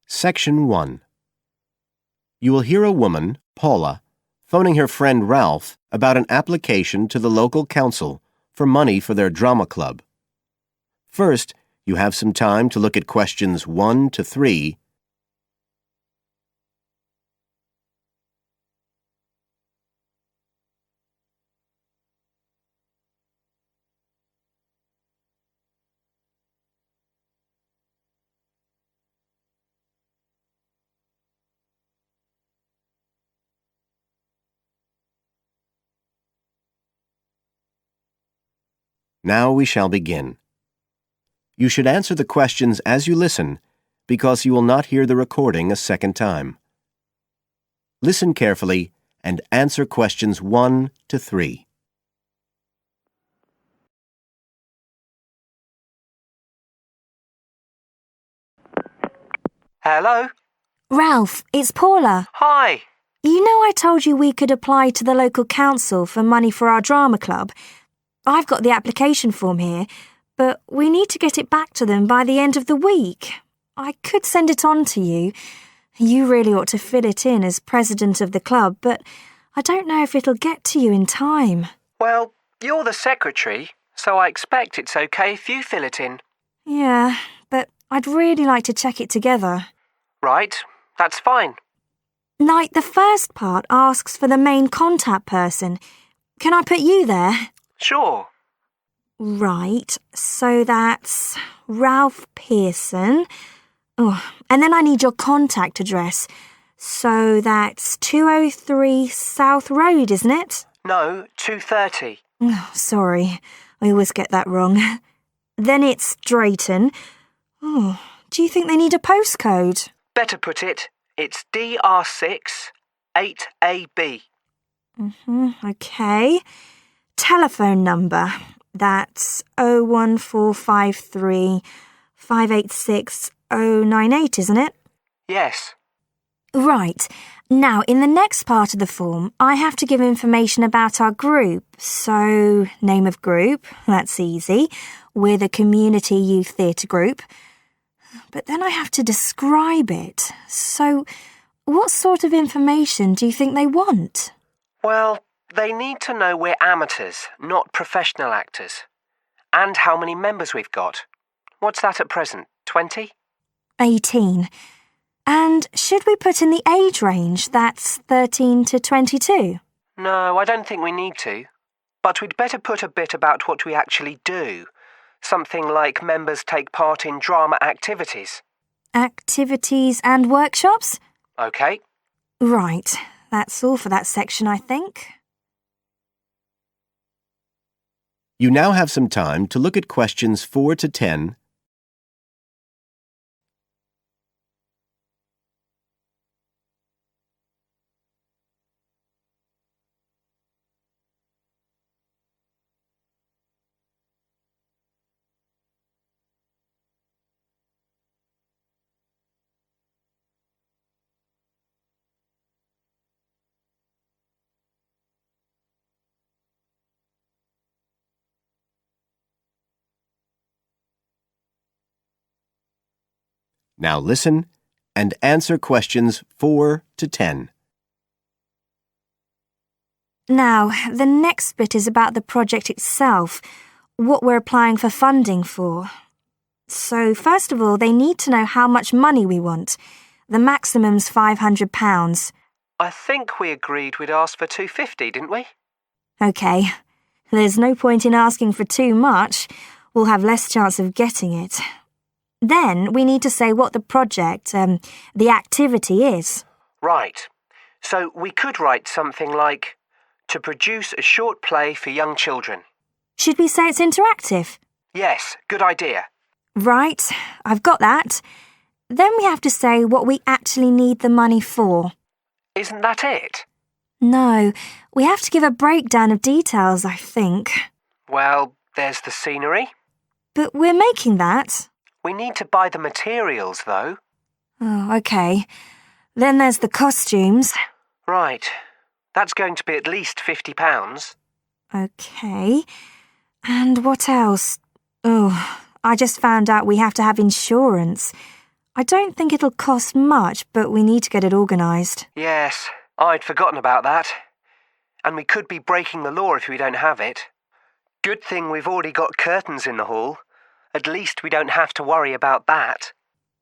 Section 1. You will hear a woman, Paula, phoning her friend Ralph about an application to the local council for money for their drama club. First, you have some time to look at questions 1 to 3. Now we shall begin. You should answer the questions as you listen, because you will not hear the recording a second time. Listen carefully and answer questions 1 to 3. Hello? Ralph, it's Paula. Hi. You know I told you we could apply to the local council for money for our drama club? I've got the application form here, but we need to get it back to them by the end of the week. I could send it on to you. You really ought to fill it in as president of the club, but I don't know if it'll get to you in time. Well, you're the secretary, so I expect it's okay if you fill it in. Yeah, but I'd really like to check it together. Right, that's fine. Like, the first part asks for the main contact person. Can I put you there? Sure. Right, so that's Ralph Pearson. Oh, and then I need your contact address. So that's 203 South Road, isn't it? No, 2:30. Oh, sorry, I always get that wrong. Then it's Drayton. Oh, do you think they need a postcode? Better put it, it's DR6 8AB. Okay. Telephone number. That's 01453 586 098, isn't it? Yes. Right. Now, in the next part of the form, I have to give information about our group. So, name of group, that's easy. We're the Community Youth Theatre Group. But then I have to describe it. So, what sort of information do you think they want? Well, they need to know we're amateurs, not professional actors. And how many members we've got. What's that at present, 20? 18. And should we put in the age range? That's 13 to 22? No, I don't think we need to. But we'd better put a bit about what we actually do. Something like members take part in drama activities. Activities and workshops? OK. Right. That's all for that section, I think. You now have some time to look at questions 4 to 10. Now listen and answer questions 4 to 10. Now, the next bit is about the project itself, what we're applying for funding for. So, first of all, they need to know how much money we want. The maximum's £500. I think we agreed we'd ask for 250, didn't we? OK. There's no point in asking for too much. We'll have less chance of getting it. Then we need to say what the project, the activity is. Right. So we could write something like, to produce a short play for young children. Should we say it's interactive? Yes, good idea. Right, I've got that. Then we have to say what we actually need the money for. Isn't that it? No, we have to give a breakdown of details, I think. Well, there's the scenery. But we're making that. We need to buy the materials, though. Oh, OK. Then there's the costumes. Right. That's going to be at least £50. OK. And what else? Oh, I just found out we have to have insurance. I don't think it'll cost much, but we need to get it organised. Yes, I'd forgotten about that. And we could be breaking the law if we don't have it. Good thing we've already got curtains in the hall. At least we don't have to worry about that.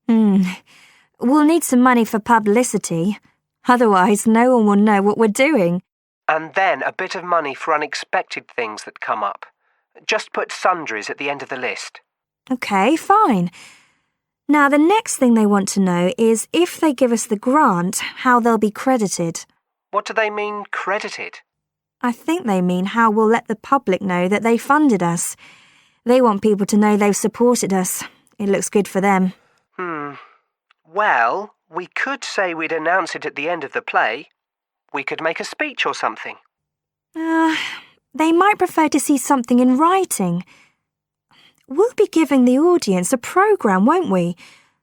We'll need some money for publicity. Otherwise, no one will know what we're doing. And then a bit of money for unexpected things that come up. Just put sundries at the end of the list. OK, fine. Now, the next thing they want to know is if they give us the grant, how they'll be credited. What do they mean, credited? I think they mean how we'll let the public know that they funded us. They want people to know they've supported us. It looks good for them. Well, we could say we'd announce it at the end of the play. We could make a speech or something. They might prefer to see something in writing. We'll be giving the audience a programme, won't we?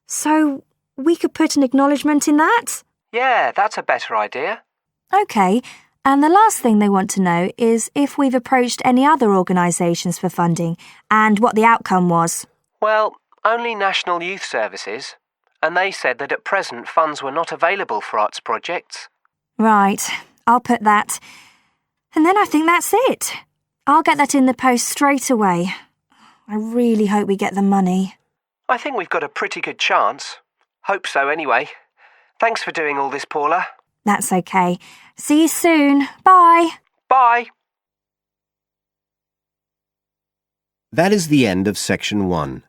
So we could put an acknowledgement in that? Yeah, that's a better idea. OK, and the last thing they want to know is if we've approached any other organisations for funding and what the outcome was. Well, only National Youth Services. And they said that at present funds were not available for arts projects. Right, I'll put that. And then I think that's it. I'll get that in the post straight away. I really hope we get the money. I think we've got a pretty good chance. Hope so anyway. Thanks for doing all this, Paula. That's OK. See you soon. Bye. Bye. That is the end of Section 1.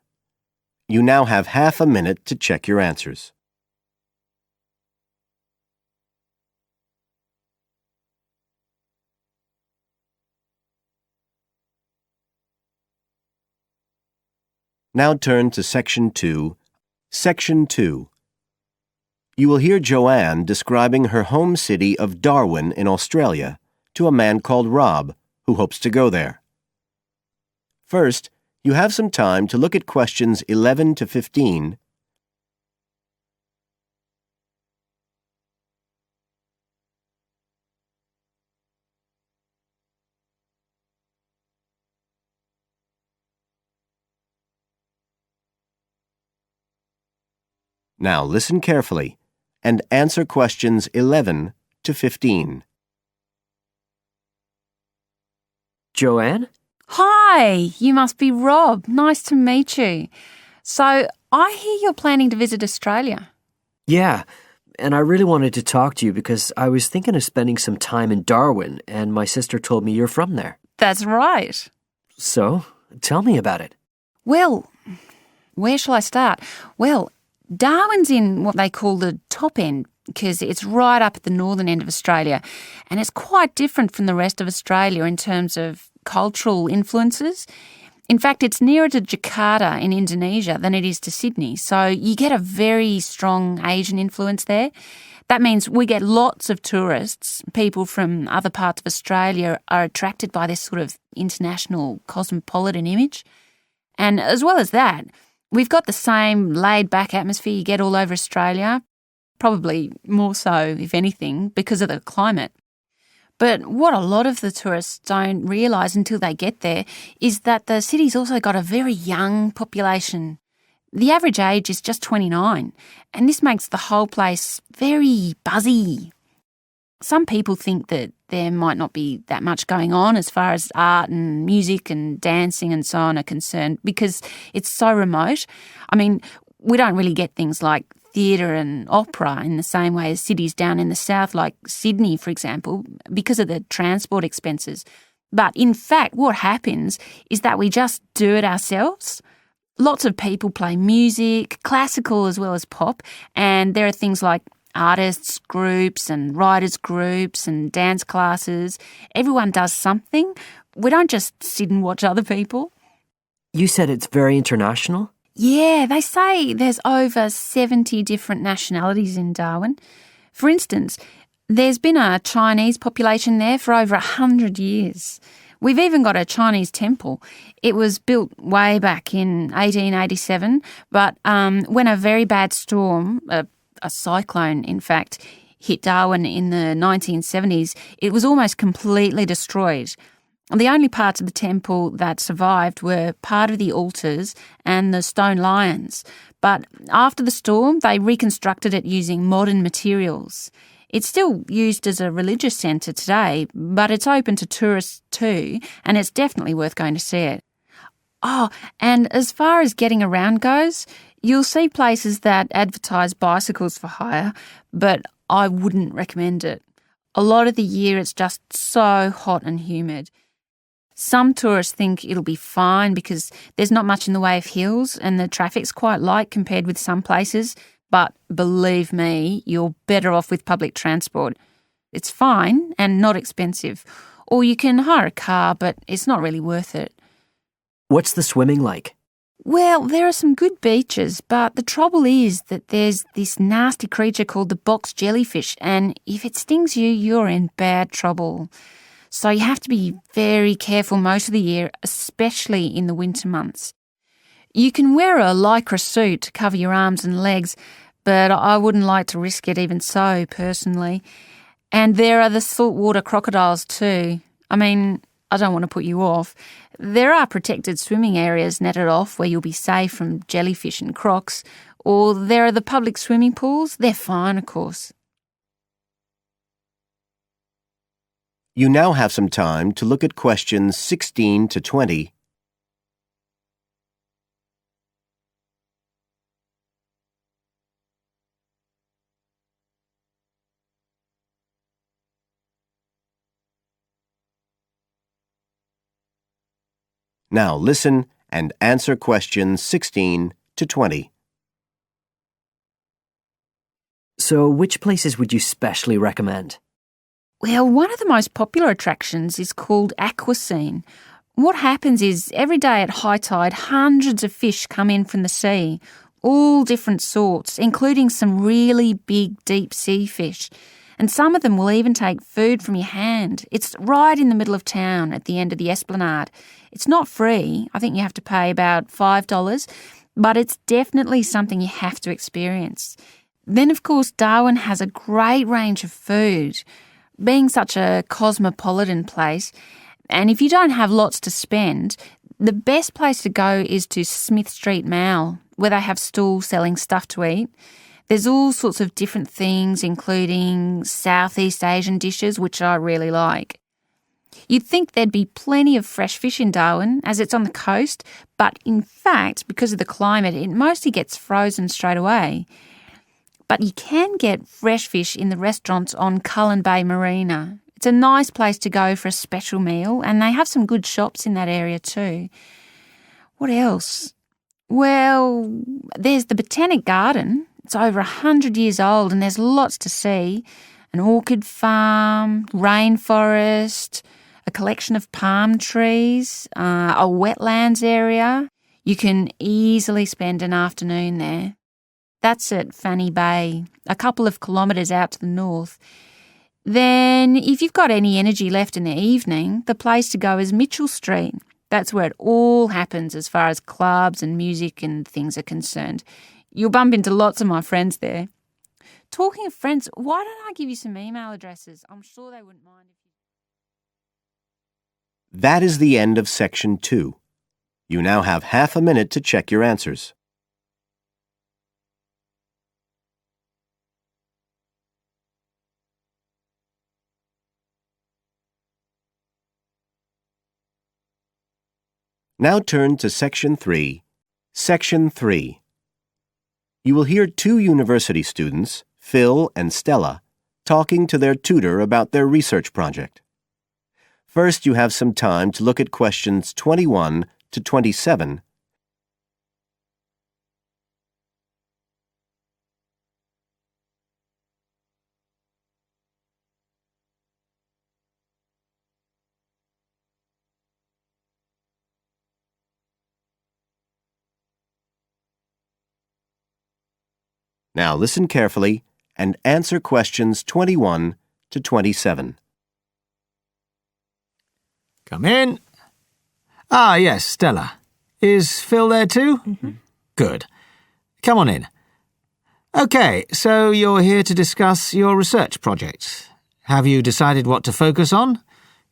You now have half a minute to check your answers. Now turn to Section 2. Section 2. You will hear Joanne describing her home city of Darwin in Australia to a man called Rob, who hopes to go there. First, you have some time to look at questions 11 to 15. Now listen carefully and answer questions 11 to 15. Joanne? Hi, you must be Rob. Nice to meet you. So, I hear you're planning to visit Australia. Yeah, and I really wanted to talk to you because I was thinking of spending some time in Darwin, and my sister told me you're from there. That's right. So, tell me about it. Well, where shall I start? Well, Darwin's in what they call the top end because it's right up at the northern end of Australia, and it's quite different from the rest of Australia in terms of cultural influences. In fact, it's nearer to Jakarta in Indonesia than it is to Sydney, so you get a very strong Asian influence there. That means we get lots of tourists. People from other parts of Australia are attracted by this sort of international cosmopolitan image. And as well as that, we've got the same laid-back atmosphere you get all over Australia, probably more so, if anything, because of the climate. But what a lot of the tourists don't realise until they get there is that the city's also got a very young population. The average age is just 29, and this makes the whole place very buzzy. Some people think that there might not be that much going on as far as art and music and dancing and so on are concerned because it's so remote. I mean, we don't really get things like theatre and opera in the same way as cities down in the south, like Sydney, for example, because of the transport expenses. But in fact, what happens is that we just do it ourselves. Lots of people play music, classical as well as pop, and there are things like artists groups and writers groups and dance classes. Everyone does something. We don't just sit and watch other people. You said it's very international? Yeah, they say there's over 70 different nationalities in Darwin. For instance, there's been a Chinese population there for over 100 years. We've even got a Chinese temple. It was built way back in 1887, but when a very bad storm, a cyclone in fact, hit Darwin in the 1970s, it was almost completely destroyed. The only parts of the temple that survived were part of the altars and the stone lions. But after the storm, they reconstructed it using modern materials. It's still used as a religious centre today, but it's open to tourists too, and it's definitely worth going to see it. Oh, and as far as getting around goes, you'll see places that advertise bicycles for hire, but I wouldn't recommend it. A lot of the year it's just so hot and humid. Some tourists think it'll be fine because there's not much in the way of hills and the traffic's quite light compared with some places, but believe me, you're better off with public transport. It's fine and not expensive. Or you can hire a car, but it's not really worth it. What's the swimming like? Well, there are some good beaches, but the trouble is that there's this nasty creature called the box jellyfish, and if it stings you, you're in bad trouble. So you have to be very careful most of the year, especially in the winter months. You can wear a lycra suit to cover your arms and legs, but I wouldn't like to risk it even so, personally. And there are the saltwater crocodiles too. I mean, I don't want to put you off. There are protected swimming areas netted off where you'll be safe from jellyfish and crocs, or there are the public swimming pools. They're fine, of course. You now have some time to look at questions 16 to 20. Now listen and answer questions 16 to 20. So, which places would you specially recommend? Well, one of the most popular attractions is called Aquascene. What happens is every day at high tide, hundreds of fish come in from the sea, all different sorts, including some really big deep sea fish. And some of them will even take food from your hand. It's right in the middle of town at the end of the esplanade. It's not free. I think you have to pay about $5, but it's definitely something you have to experience. Then, of course, Darwin has a great range of food. Being such a cosmopolitan place, and if you don't have lots to spend, the best place to go is to Smith Street Mall, where they have stalls selling stuff to eat. There's all sorts of different things, including Southeast Asian dishes, which I really like. You'd think there'd be plenty of fresh fish in Darwin, as it's on the coast, but in fact, because of the climate, it mostly gets frozen straight away. But you can get fresh fish in the restaurants on Cullen Bay Marina. It's a nice place to go for a special meal, and they have some good shops in that area too. What else? Well, there's the Botanic Garden. It's over 100 years old and there's lots to see. An orchid farm, rainforest, a collection of palm trees, a wetlands area. You can easily spend an afternoon there. That's at Fanny Bay, a couple of kilometres out to the north. Then, if you've got any energy left in the evening, the place to go is Mitchell Street. That's where it all happens as far as clubs and music and things are concerned. You'll bump into lots of my friends there. Talking of friends, why don't I give you some email addresses? I'm sure they wouldn't mind. That is the end of Section 2. You now have half a minute to check your answers. Now turn to Section 3. Section 3. You will hear two university students, Phil and Stella, talking to their tutor about their research project. First, you have some time to look at questions 21 to 27. Now listen carefully and answer questions 21 to 27. Come in. Ah, yes, Stella. Is Phil there too? Mm-hmm. Good. Come on in. OK, so you're here to discuss your research project. Have you decided what to focus on?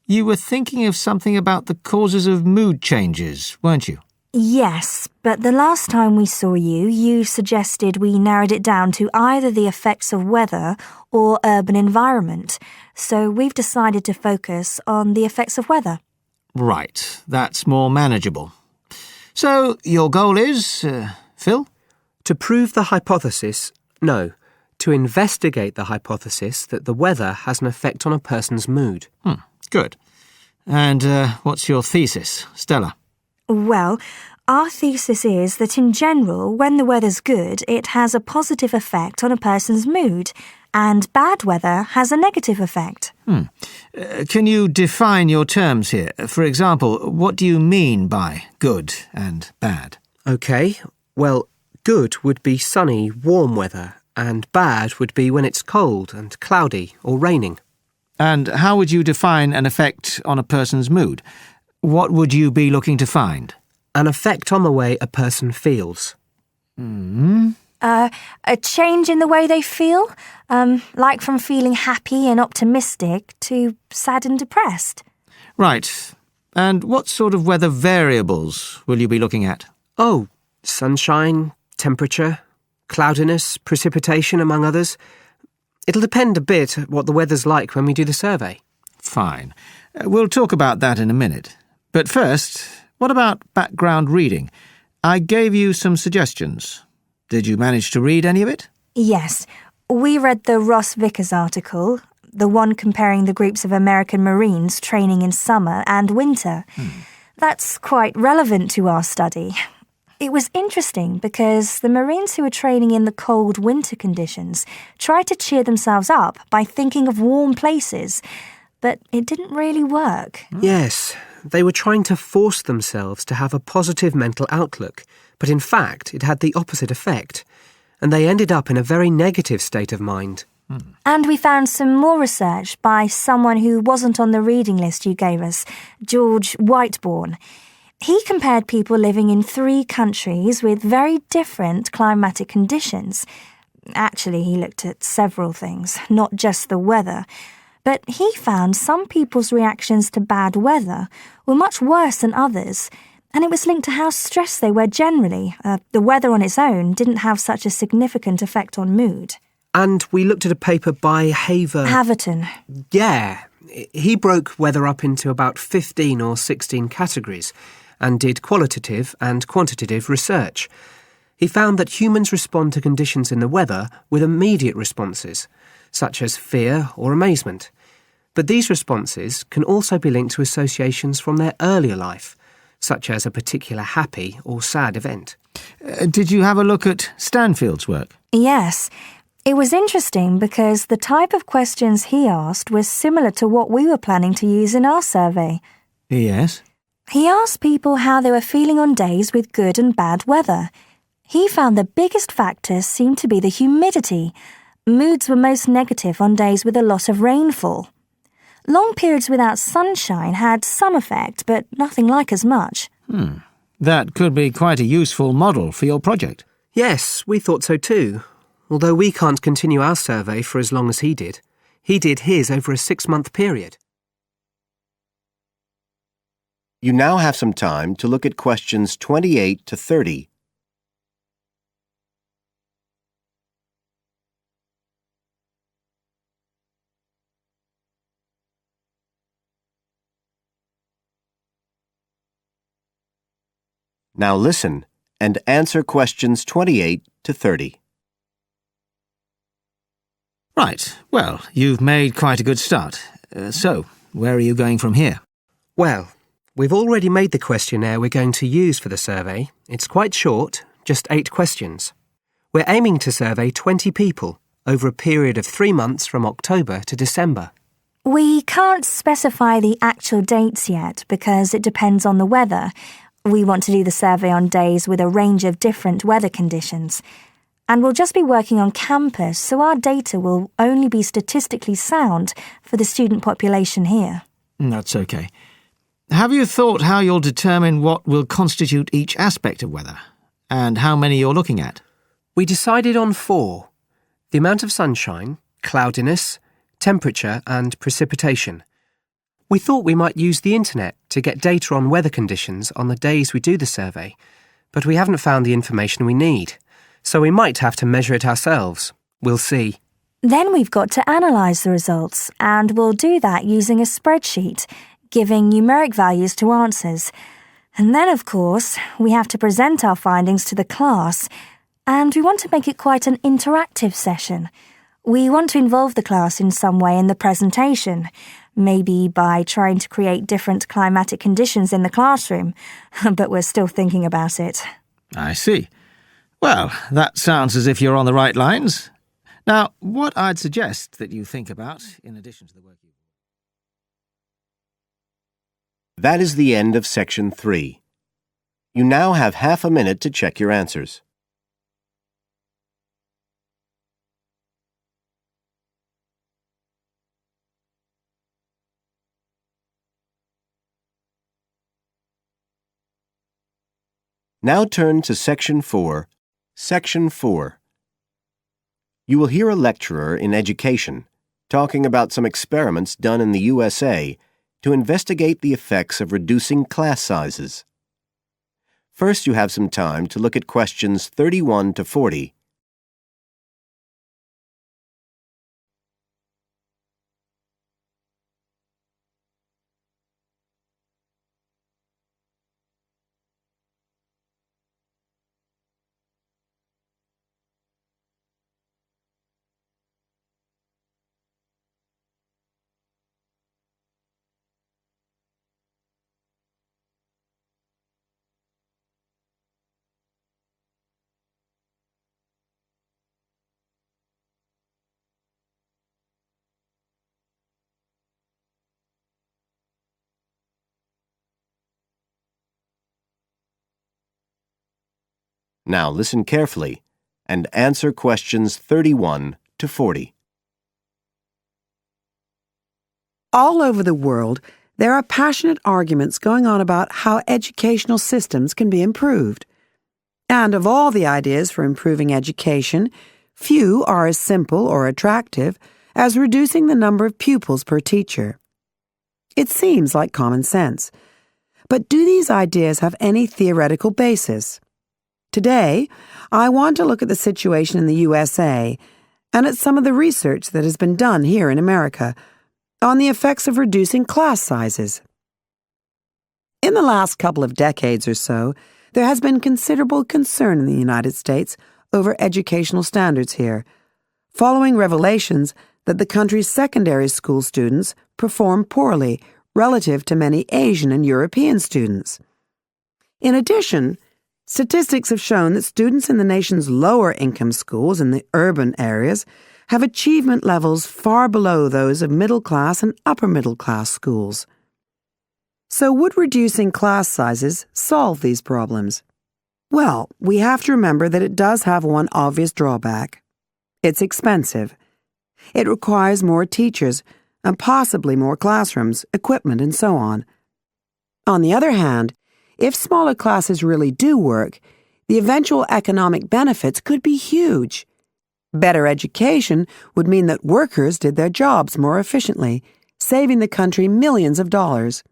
You were thinking of something about the causes of mood changes, weren't you? Yes, but the last time we saw you, you suggested we narrowed it down to either the effects of weather or urban environment. So we've decided to focus on the effects of weather. Right, that's more manageable. So, your goal is, Phil? To prove the hypothesis, no. To investigate the hypothesis that the weather has an effect on a person's mood. Good. And what's your thesis, Stella? Well, our thesis is that in general, when the weather's good, it has a positive effect on a person's mood, and bad weather has a negative effect. Can you define your terms here? For example, what do you mean by good and bad? OK, well, good would be sunny, warm weather, and bad would be when it's cold and cloudy or raining. And how would you define an effect on a person's mood? What would you be looking to find? An effect on the way a person feels. A change in the way they feel, like from feeling happy and optimistic to sad and depressed. Right. And what sort of weather variables will you be looking at? Oh, sunshine, temperature, cloudiness, precipitation, among others. It'll depend a bit what the weather's like when we do the survey. Fine. We'll talk about that in a minute. But first, what about background reading? I gave you some suggestions. Did you manage to read any of it? Yes, we read the Ross Vickers article, the one comparing the groups of American Marines training in summer and winter. That's quite relevant to our study. It was interesting because the Marines who were training in the cold winter conditions tried to cheer themselves up by thinking of warm places, but it didn't really work. Yes, they were trying to force themselves to have a positive mental outlook, but in fact it had the opposite effect, and they ended up in a very negative state of mind. And we found some more research by someone who wasn't on the reading list you gave us, George Whiteborn. He compared people living in 3 countries with very different climatic conditions. Actually, he looked at several things, not just the weather. But he found some people's reactions to bad weather were much worse than others, and it was linked to how stressed they were generally. The weather on its own didn't have such a significant effect on mood. And we looked at a paper by Haverton. Yeah, he broke weather up into about 15 or 16 categories and did qualitative and quantitative research. He found that humans respond to conditions in the weather with immediate responses, such as fear or amazement. But these responses can also be linked to associations from their earlier life, such as a particular happy or sad event. Did you have a look at Stanfield's work? Yes. It was interesting because the type of questions he asked was similar to what we were planning to use in our survey. Yes. He asked people how they were feeling on days with good and bad weather. He found the biggest factors seemed to be the humidity. Moods were most negative on days with a lot of rainfall. Long periods without sunshine had some effect, but nothing like as much. That could be quite a useful model for your project. Yes, we thought so too. Although we can't continue our survey for as long as he did. He did his over a 6-month period. You now have some time to look at questions 28 to 30. Now listen and answer questions 28 to 30. Right. Well, you've made quite a good start. So, where are you going from here? Well, we've already made the questionnaire we're going to use for the survey. It's quite short, just 8 questions. We're aiming to survey 20 people over a period of 3 months from October to December. We can't specify the actual dates yet because it depends on the weather. We want to do the survey on days with a range of different weather conditions. And we'll just be working on campus, so our data will only be statistically sound for the student population here. That's okay. Have you thought how you'll determine what will constitute each aspect of weather, and how many you're looking at? We decided on 4: the amount of sunshine, cloudiness, temperature and precipitation. We thought we might use the internet to get data on weather conditions on the days we do the survey, but we haven't found the information we need, so we might have to measure it ourselves. We'll see. Then we've got to analyse the results, and we'll do that using a spreadsheet, giving numeric values to answers. And then, of course, we have to present our findings to the class, and we want to make it quite an interactive session. We want to involve the class in some way in the presentation, maybe by trying to create different climatic conditions in the classroom, but we're still thinking about it. I see. Well, that sounds as if you're on the right lines. Now, what I'd suggest that you think about, in addition to the work you... That is the end of Section 3. You now have half a minute to check your answers. Now turn to Section 4. Section 4. You will hear a lecturer in education talking about some experiments done in the USA to investigate the effects of reducing class sizes. First, you have some time to look at questions 31 to 40. Now listen carefully and answer questions 31 to 40. All over the world, there are passionate arguments going on about how educational systems can be improved. And of all the ideas for improving education, few are as simple or attractive as reducing the number of pupils per teacher. It seems like common sense. But do these ideas have any theoretical basis? Today, I want to look at the situation in the USA and at some of the research that has been done here in America on the effects of reducing class sizes. In the last couple of decades or so, there has been considerable concern in the United States over educational standards here, following revelations that the country's secondary school students perform poorly relative to many Asian and European students. In addition, statistics have shown that students in the nation's lower-income schools in the urban areas have achievement levels far below those of middle-class and upper-middle-class schools. So would reducing class sizes solve these problems? Well, we have to remember that it does have one obvious drawback. It's expensive. It requires more teachers and possibly more classrooms, equipment, and so on. On the other hand, if smaller classes really do work, the eventual economic benefits could be huge. Better education would mean that workers did their jobs more efficiently, saving the country millions of dollars.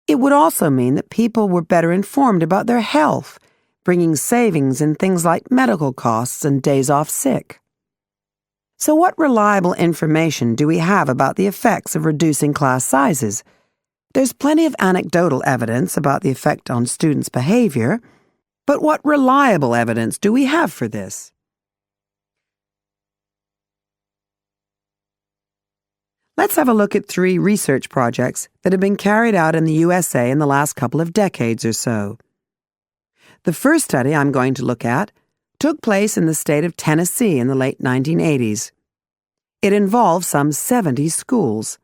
It would also mean that people were better informed about their health, bringing savings in things like medical costs and days off sick. So what reliable information do we have about the effects of reducing class sizes? There's plenty of anecdotal evidence about the effect on students' behavior, but what reliable evidence do we have for this? Let's have a look at 3 research projects that have been carried out in the USA in the last couple of decades or so. The first study I'm going to look at took place in the state of Tennessee in the late 1980s. It involved some 70 schools.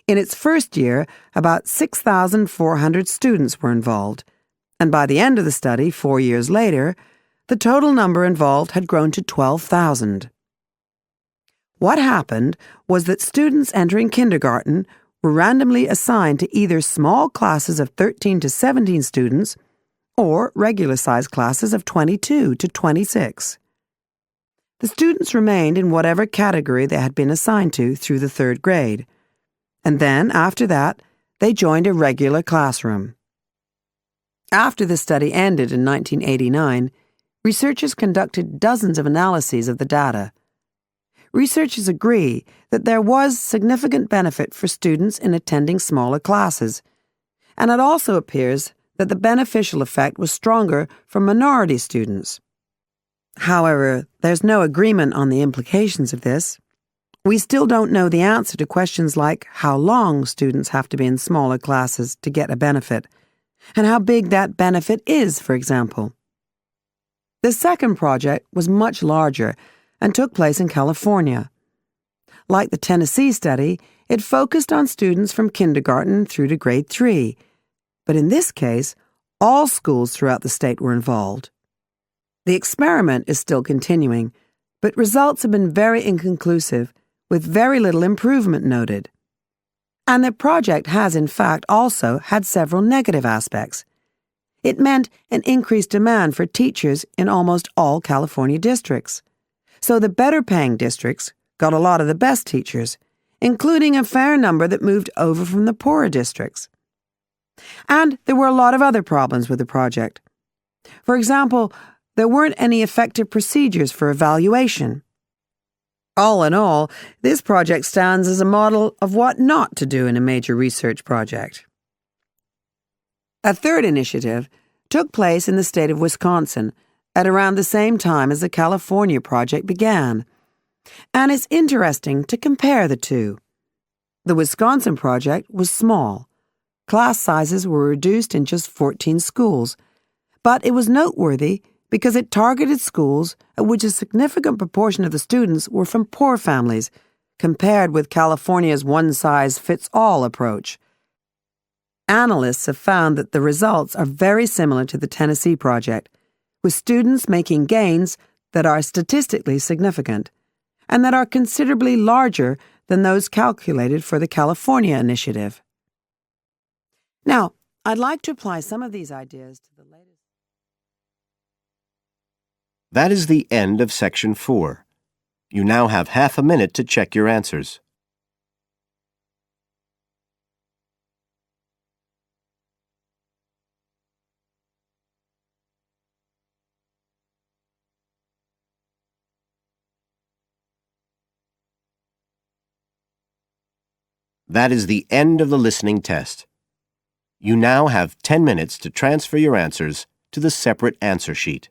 In its first year, about 6,400 students were involved, and by the end of the study, 4 years later, the total number involved had grown to 12,000. What happened was that students entering kindergarten were randomly assigned to either small classes of 13 to 17 students or regular-sized classes of 22 to 26. The students remained in whatever category they had been assigned to through the 3rd grade. And then, after that, they joined a regular classroom. After the study ended in 1989, researchers conducted dozens of analyses of the data. Researchers agree that there was significant benefit for students in attending smaller classes, and it also appears that the beneficial effect was stronger for minority students. However, there's no agreement on the implications of this. We still don't know the answer to questions like how long students have to be in smaller classes to get a benefit, and how big that benefit is, for example. The second project was much larger and took place in California. Like the Tennessee study, it focused on students from kindergarten through to grade 3, but in this case, all schools throughout the state were involved. The experiment is still continuing, but results have been very inconclusive, with very little improvement noted. And the project has, in fact, also had several negative aspects. It meant an increased demand for teachers in almost all California districts. So the better-paying districts got a lot of the best teachers, including a fair number that moved over from the poorer districts. And there were a lot of other problems with the project. For example, there weren't any effective procedures for evaluation. All in all, this project stands as a model of what not to do in a major research project. A third initiative took place in the state of Wisconsin at around the same time as the California project began, and it's interesting to compare the two. The Wisconsin project was small. Class sizes were reduced in just 14 schools, but it was noteworthy because it targeted schools at which a significant proportion of the students were from poor families, compared with California's one-size-fits-all approach. Analysts have found that the results are very similar to the Tennessee project, with students making gains that are statistically significant, and that are considerably larger than those calculated for the California initiative. Now, I'd like to apply some of these ideas to the latest. That is the end of Section 4. You now have half a minute to check your answers. That is the end of the listening test. You now have 10 minutes to transfer your answers to the separate answer sheet.